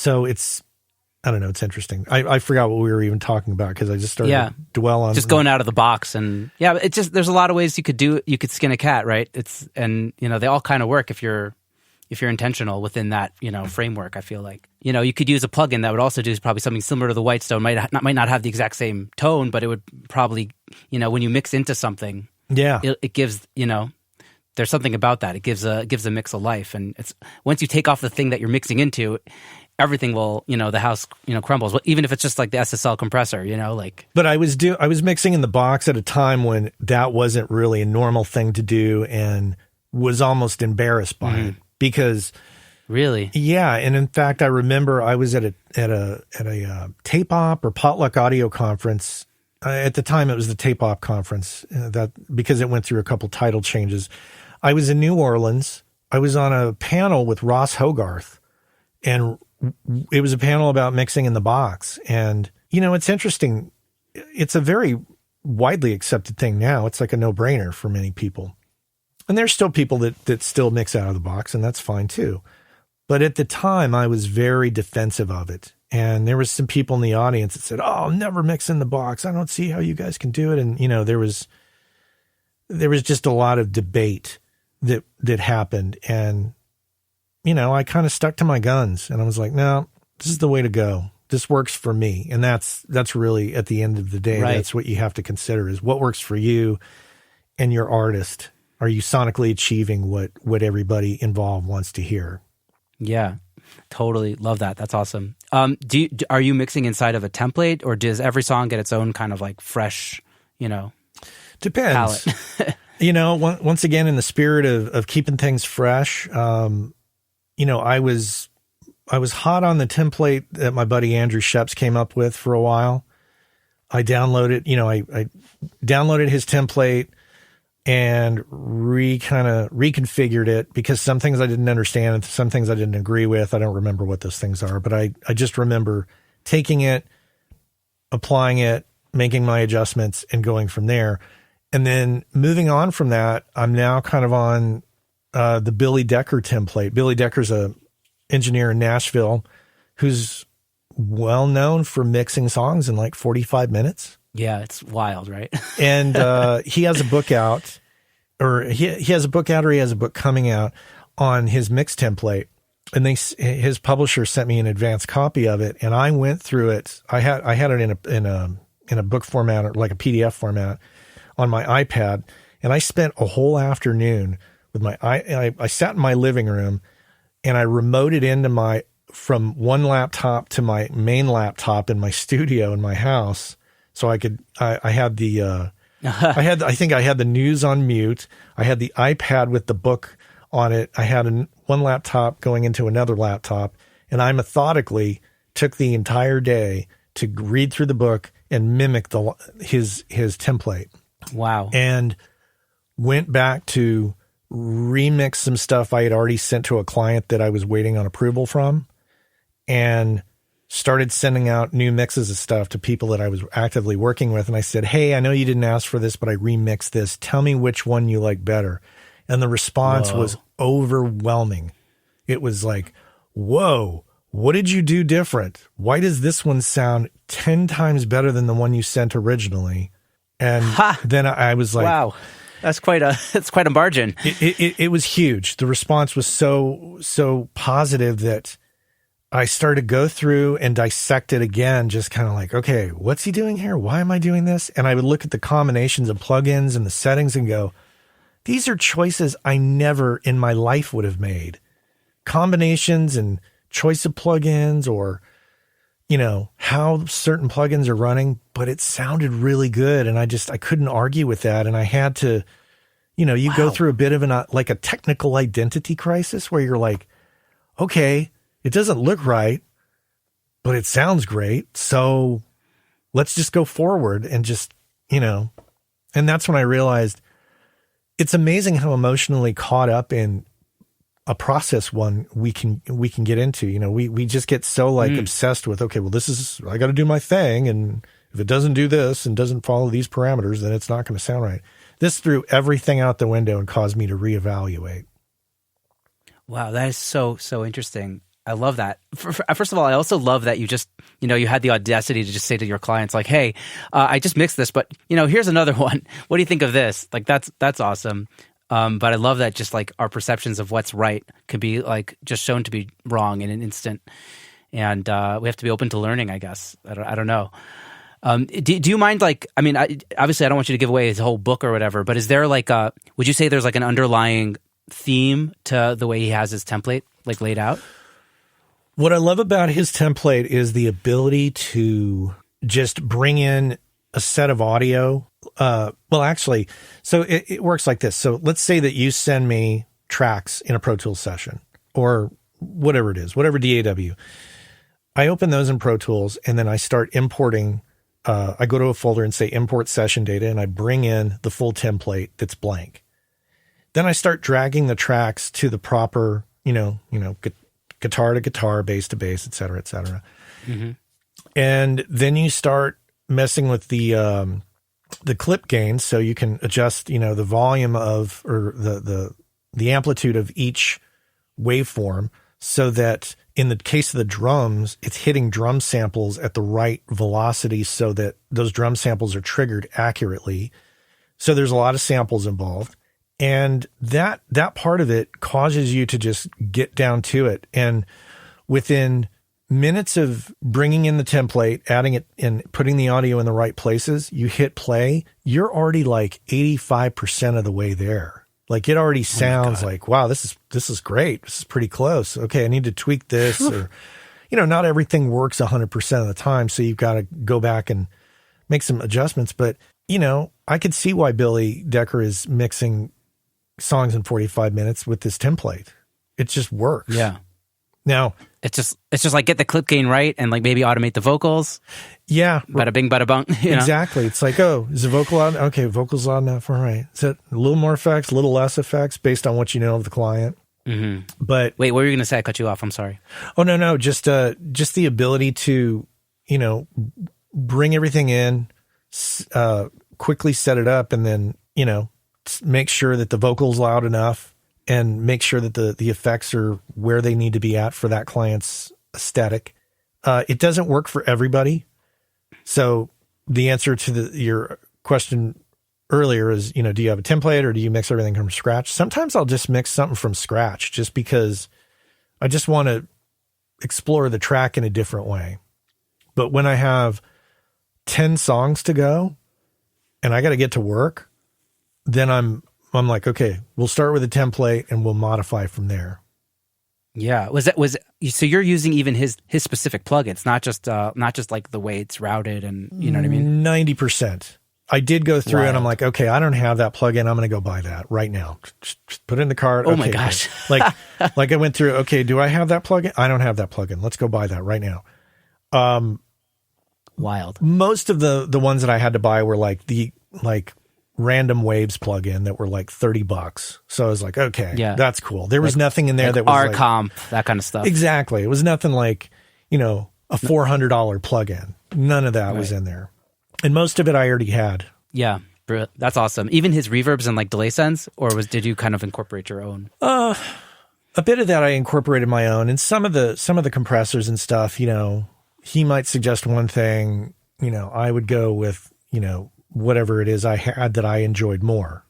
So I don't know, it's interesting. I forgot what we were even talking about because I just started to dwell on just going out of the box. And it's just, there's a lot of ways you could skin a cat, right? They all kind of work if you're intentional within that, framework. I feel like, you could use a plugin that would also do probably something similar to the Whitestone. Might not have the exact same tone, but it would probably, when you mix into something, it gives, there's something about that. It gives a mix of life. And it's, once you take off the thing that you're mixing into, everything will, the house, crumbles. Even if it's just like the SSL compressor, But I was mixing in the box at a time when that wasn't really a normal thing to do, and was almost embarrassed by it because. Really? Yeah, and in fact, I remember I was at a tape op or potluck audio conference. At the time, it was the tape op conference because it went through a couple title changes. I was in New Orleans. I was on a panel with Ross Hogarth, and it was a panel about mixing in the box. And, it's interesting. It's a very widely accepted thing now. It's like a no-brainer for many people. And there's still people that still mix out of the box, and that's fine too. But at the time, I was very defensive of it. And there was some people in the audience that said, "Oh, I'll never mix in the box. I don't see how you guys can do it." And, there was just a lot of debate that happened. And, I kind of stuck to my guns, and I was like, no, this is the way to go. This works for me. And that's really, at the end of the day, That's what you have to consider, is what works for you and your artist. Are you sonically achieving what everybody involved wants to hear? Yeah, totally love that. That's awesome. Are you mixing inside of a template, or does every song get its own kind of like fresh, Depends. palette? Once again, in the spirit of keeping things fresh, I was hot on the template that my buddy Andrew Sheps came up with for a while. I downloaded, I downloaded his template and reconfigured it, because some things I didn't understand and some things I didn't agree with. I don't remember what those things are, but I just remember taking it, applying it, making my adjustments, and going from there. And then moving on from that, I'm now kind of on the Billy Decker template. Billy Decker's a engineer in Nashville who's well known for mixing songs in like 45 minutes. Yeah, it's wild, right? And he has a book out, or he has a book out, or he has a book coming out on his mix template. And his publisher sent me an advanced copy of it, and I went through it. I had it in a book format, or like a PDF format, on my iPad, and I spent a whole afternoon with I sat in my living room, and I remoted into from one laptop to my main laptop in my studio in my house. So I think I had the news on mute. I had the iPad with the book on it. I had one laptop going into another laptop, and I methodically took the entire day to read through the book and mimic his template. Wow. And went back to remix some stuff I had already sent to a client that I was waiting on approval from, and started sending out new mixes of stuff to people that I was actively working with. And I said, "Hey, I know you didn't ask for this, but I remixed this. Tell me which one you like better." And the response was overwhelming. It was like, "Whoa, what did you do different? Why does this one sound 10 times better than the one you sent originally?" And then I was like, "Wow, that's quite a margin." It was huge. The response was so positive that I started to go through and dissect it again, just kind of like, okay, what's he doing here? Why am I doing this? And I would look at the combinations of plugins and the settings and go, these are choices I never in my life would have made. Combinations and choice of plugins, or, how certain plugins are running, but it sounded really good. And I couldn't argue with that. And I had to, you go through a bit of a technical identity crisis where you're like, okay, it doesn't look right, but it sounds great. So let's just go forward and just, and that's when I realized it's amazing how emotionally caught up in a process we can get into. We just get so obsessed with, okay, well, I got to do my thing. And if it doesn't do this and doesn't follow these parameters, then it's not going to sound right. This threw everything out the window and caused me to reevaluate. Wow, that is so interesting. I love that. First of all, I also love that you just, you had the audacity to just say to your clients, like, hey, I just mixed this, but, here's another one. What do you think of this? Like, that's awesome. But I love that just like our perceptions of what's right could be like just shown to be wrong in an instant. And we have to be open to learning, I guess. I don't know. Do you mind, like, I mean, obviously I don't want you to give away his whole book or whatever, but is there like would you say there's like an underlying theme to the way he has his template like laid out? What I love about his template is the ability to just bring in a set of audio. Well, actually, so it works like this. So let's say that you send me tracks in a Pro Tools session or whatever it is, whatever DAW. I open those in Pro Tools and then I start importing. I go to a folder and say import session data and I bring in the full template that's blank. Then I start dragging the tracks to the proper, guitar to guitar, bass to bass, et cetera, et cetera. Mm-hmm. And then you start messing with the clip gain, so you can adjust, the volume of, or the amplitude of each waveform, so that in the case of the drums, it's hitting drum samples at the right velocity so that those drum samples are triggered accurately. So there's a lot of samples involved. And that part of it causes you to just get down to it. And within minutes of bringing in the template, adding it and putting the audio in the right places, you hit play, you're already like 85% of the way there. Like it already sounds like, wow, this is great. This is pretty close. Okay, I need to tweak this or, not everything works 100% of the time. So you've got to go back and make some adjustments. But, I could see why Billy Decker is mixing songs in 45 minutes with this template. It just works. Yeah. Now it's just like get the clip gain right and like maybe automate the vocals. Yeah. Bada bing, bada bung. Exactly. It's like, oh, is the vocal loud? Okay. Vocal's loud enough. All right. Is it a little more effects, a little less effects based on what you know of the client? Mm-hmm. But wait, what were you going to say? I cut you off. I'm sorry. Oh, no. Just the ability to, bring everything in, quickly set it up and then, make sure that the vocal's loud enough and make sure that the effects are where they need to be at for that client's aesthetic. It doesn't work for everybody. So the answer to your question earlier is, do you have a template or do you mix everything from scratch? Sometimes I'll just mix something from scratch just because I just want to explore the track in a different way. But when I have 10 songs to go and I got to get to work, then I'm like, okay, we'll start with a template and we'll modify from there. Yeah. So you're using even his specific plugins, not just like the way it's routed and you know what I mean? 90%. I did go through and I'm like, okay, I don't have that plugin. I'm going to go buy that right now. Just put it in the cart. Oh okay, my gosh. like I went through, okay, do I have that plugin? I don't have that plugin. Let's go buy that right now. Wild. Most of the ones that I had to buy were like the random waves plugin that were like $30. So I was like, okay, yeah, that's cool. There was nothing in there that was comp, that kind of stuff. Exactly. It was nothing like, a $400 plugin. None of that was in there. And most of it I already had. Yeah. That's awesome. Even his reverbs and like delay sends, or did you kind of incorporate your own? A bit of that I incorporated my own, and some of the compressors and stuff, he might suggest one thing, I would go with, whatever it is I had that I enjoyed more.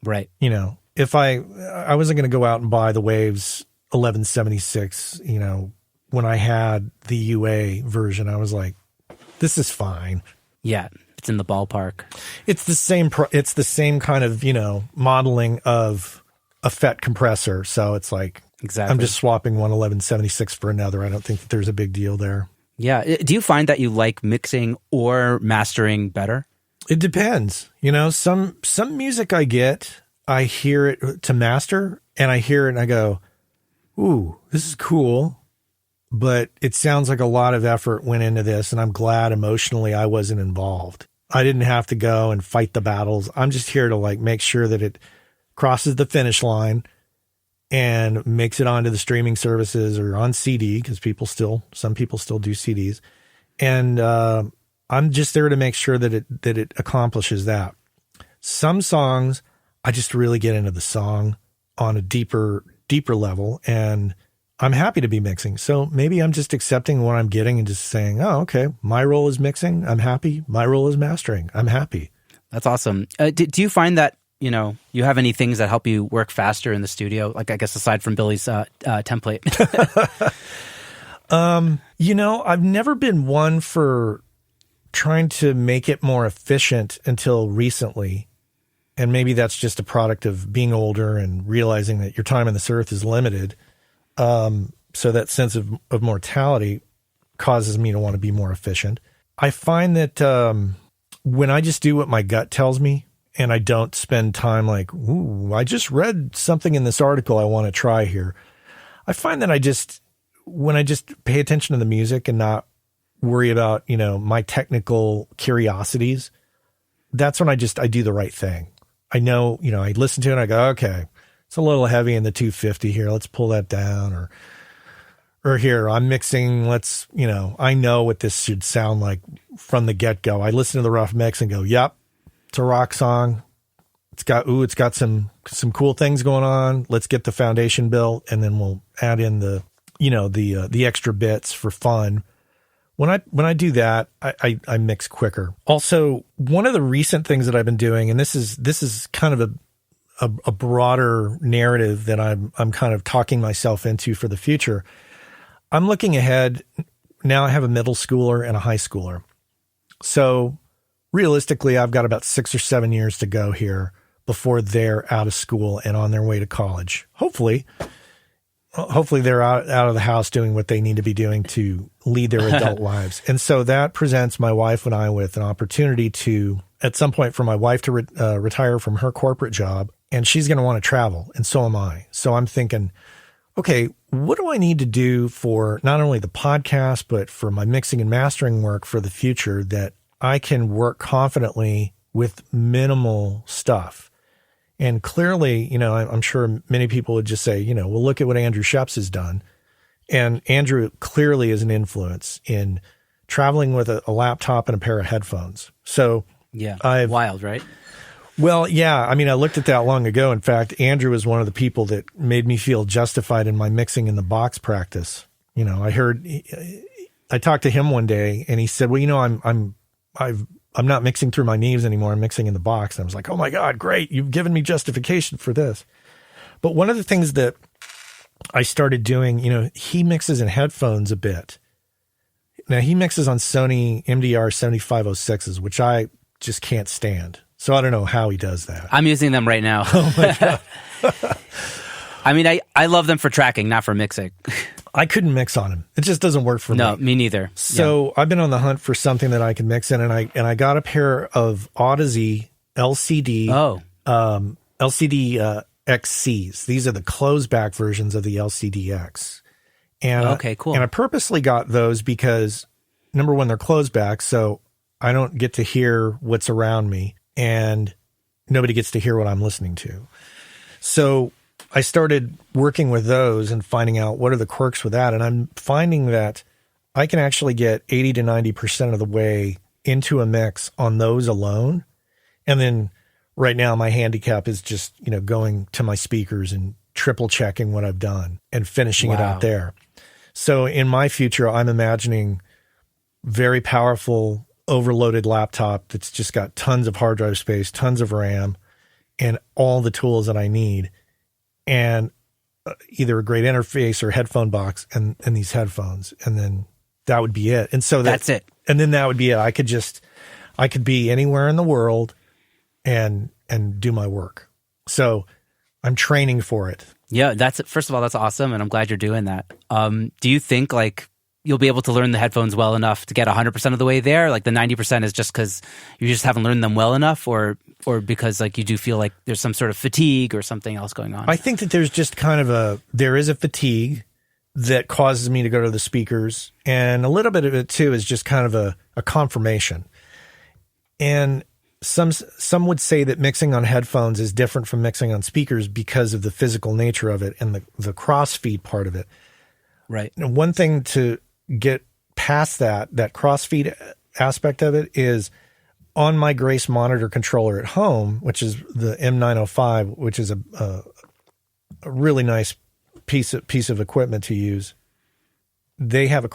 Right. If I wasn't going to go out and buy the Waves 1176, when I had the UA version, I was like, this is fine. Yeah. It's in the ballpark. It's the same kind of, modeling of a FET compressor. So it's like, exactly. I'm just swapping one 1176 for another. I don't think that there's a big deal there. Yeah. Do you find that you like mixing or mastering better? It depends. Some music I get, I hear it to master and I hear it and I go, ooh, this is cool. But it sounds like a lot of effort went into this. And I'm glad emotionally I wasn't involved. I didn't have to go and fight the battles. I'm just here to make sure that it crosses the finish line and makes it onto the streaming services or on CD, because some people still do CDs. And, I'm just there to make sure that it accomplishes that. Some songs, I just really get into the song on a deeper level, and I'm happy to be mixing. So maybe I'm just accepting what I'm getting and just saying, oh, okay, my role is mixing. I'm happy. My role is mastering. I'm happy. That's awesome. Do you find that, you have any things that help you work faster in the studio? Like, I guess aside from Billy's template. I've never been one for trying to make it more efficient until recently. And maybe that's just a product of being older and realizing that your time on this earth is limited. So that sense of mortality causes me to want to be more efficient. I find that when I just do what my gut tells me and I don't spend time like, ooh, I just read something in this article I want to try here. I find that when I just pay attention to the music and not worry about, my technical curiosities, that's when I do the right thing. I know, I listen to it and I go, okay, it's a little heavy in the 250 here. Let's pull that down. Or here, I'm mixing, I know what this should sound like from the get-go. I listen to the rough mix and go, yep, it's a rock song. It's got some cool things going on. Let's get the foundation built, and then we'll add in the extra bits for fun. When I do that, I mix quicker. Also, one of the recent things that I've been doing, and this is kind of a broader narrative that I'm kind of talking myself into for the future. I'm looking ahead. Now I have a middle schooler and a high schooler. So realistically, I've got about 6 or 7 years to go here before they're out of school and on their way to college. Hopefully they're out of the house doing what they need to be doing to lead their adult lives. And so that presents my wife and I with an opportunity to, at some point, for my wife to retire from her corporate job, and she's going to want to travel, and so am I. So I'm thinking, okay, what do I need to do for not only the podcast, but for my mixing and mastering work for the future that I can work confidently with minimal stuff? And clearly, I'm sure many people would just say, well, look at what Andrew Scheps has done. And Andrew clearly is an influence in traveling with a laptop and a pair of headphones. So yeah, wild, right? Well, yeah. I mean, I looked at that long ago. In fact, Andrew was one of the people that made me feel justified in my mixing in the box practice. I talked to him one day and he said, well, I'm not mixing through my knees anymore. I'm mixing in the box. And I was like, oh my God, great. You've given me justification for this. But one of the things that I started doing, he mixes in headphones a bit. Now he mixes on Sony MDR 7506s, which I just can't stand. So I don't know how he does that. I'm using them right now. Oh my God. I mean, I love them for tracking, not for mixing. I couldn't mix on him. It just doesn't work for me. No, me neither. So I've been on the hunt for something that I can mix in, and I got a pair of Audacity LCD LCD XCs. These are the closed back versions of the LCD-X. And okay, cool. And I purposely got those because, number one, they're closed back, so I don't get to hear what's around me, and nobody gets to hear what I'm listening to. So I started working with those and finding out what are the quirks with that. And I'm finding that I can actually get 80 to 90% of the way into a mix on those alone. And then right now my handicap is just, going to my speakers and triple checking what I've done and finishing it out there. So in my future, I'm imagining very powerful, overloaded laptop that's just got tons of hard drive space, tons of RAM, and all the tools that I need. And either a great interface or headphone box and these headphones. And then that would be it. And so that's it. And then that would be it. I could be anywhere in the world and do my work. So I'm training for it. Yeah. First of all, that's awesome. And I'm glad you're doing that. Do you think you'll be able to learn the headphones well enough to get 100% of the way there? Like the 90% is just because you just haven't learned them well enough, or because you do feel like there's some sort of fatigue or something else going on? I think that there's just there is a fatigue that causes me to go to the speakers. And a little bit of it too is just kind of a confirmation. And some would say that mixing on headphones is different from mixing on speakers because of the physical nature of it and the cross-feed part of it. Right. And one thing to get past that cross-feed aspect of it is on my Grace monitor controller at home, which is the M905, which is a really nice piece of equipment to use. They have a